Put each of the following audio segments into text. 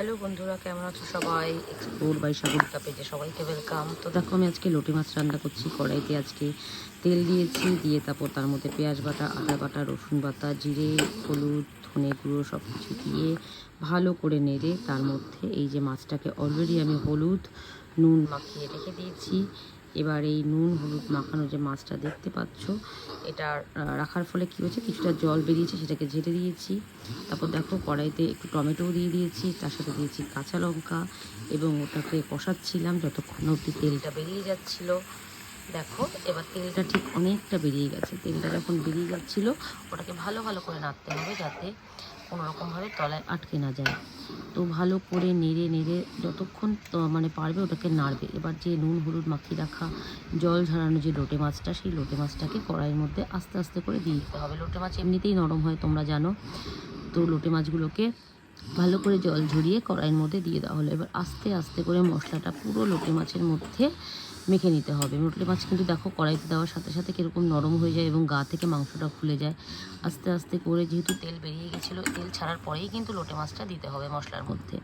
Hello বন্ধুরা, কেমন আছো সবাই? এক্সপ্লোর বাই সাগরিকা পেজে সবাইকে ওয়েলকাম। তো দেখো, আমি আজকে লোটে মাছ রান্না করছি। কড়াইতে আজকে তেল দিয়েছি, দিয়ে তারপর তার মধ্যে পেঁয়াজ বাটা, আদা বাটা, রসুন বাটা, জিরে, হলুদ, ধনে গুঁড়ো সব কিছু দিয়ে ভালো করে নেড়ে তার মধ্যে এই যে মাছটাকে অলরেডি আমি হলুদ নুন মাখিয়ে রেখে দিয়েছি। এবার এই নুন হলুদ মাখানো যে মাছটা দেখতে পাচ্ছ, এটা রাখার ফলে কী হয়েছে, কিছুটা জল বেরিয়েছে, সেটাকে ঝেড়ে দিয়েছি। তারপর দেখো, কড়াইতে একটু টমেটোও দিয়ে দিয়েছি, তার সাথে দিয়েছি কাঁচা লঙ্কা এবং ওটাকে কষাচ্ছিলাম যতক্ষণ অবধি তেলটা বেরিয়ে যাচ্ছিলো। দেখো, এবার তেলটা ঠিক অনেকটা বেরিয়ে গেছে। তেলটা যখন বেরিয়ে যাচ্ছিলো, ওটাকে ভালো ভালো করে নাড়তে হবে যাতে কোনোরকমভাবে তলায় আটকে না যায়। তো ভালো করে নেড়ে নেড়ে যতক্ষণ মানে পারবে ওটাকে নাড়বে। এবার যে নুন হলুদ মাখিয়ে রাখা জল ঝরানো যে লোটে মাছটা, সেই লোটে মাছটাকে কড়াইয়ের মধ্যে আস্তে আস্তে করে দিয়ে দিতে হবে। লোটে মাছ এমনিতেই নরম হয়, তোমরা জানো। তো লোটে মাছগুলোকে ভালো করে জল ঝরিয়ে কড়াইয়ের মধ্যে দিয়ে দেওয়া হলো। এবার আস্তে আস্তে করে মশলাটা পুরো লোটে মাছের মধ্যে মেখে নিতে হবে। লোটে মাছ কিন্তু দেখো কড়াইতে দেওয়ার সাথে সাথে কীরকম নরম হয়ে যায় এবং গা থেকে মাংসটা খুলে যায়। আস্তে আস্তে করে, যেহেতু তেল বেরিয়ে গেছিলো, তেল ছাড়ার পরেই কিন্তু লোটে মাছটা দিতে হবে মশলার মধ্যে।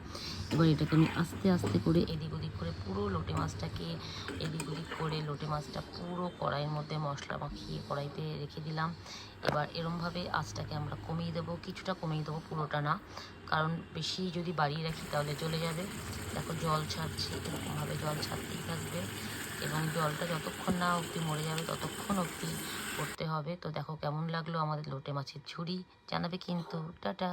এবার এটাকে আমি আস্তে আস্তে করে এদিক ওদিক করে পুরো লোটে মাছটাকে এদিক ওদিক করে লোটে মাছটা পুরো কড়াইয়ের মধ্যে মশলা মাখিয়ে কড়াইতে রেখে দিলাম। এবার এরমভাবে আঁচটাকে আমরা কমিয়ে দেবো, কিছুটা কমিয়ে দেবো, পুরোটা না, কারণ বেশি যদি বাড়িয়ে রাখি তাহলে জ্বলে যাবে। দেখো জল ছাড়ছে, এরকমভাবে জল ছাড়তেই থাকবে এবং জলটা যতক্ষণ না অবধি মরে যাবে ততক্ষণ অবধি করতে হবে। তো দেখো কেমন লাগলো আমাদের লোটে মাছের ঝুড়ি, জানাবে কিন্তু। টাটা।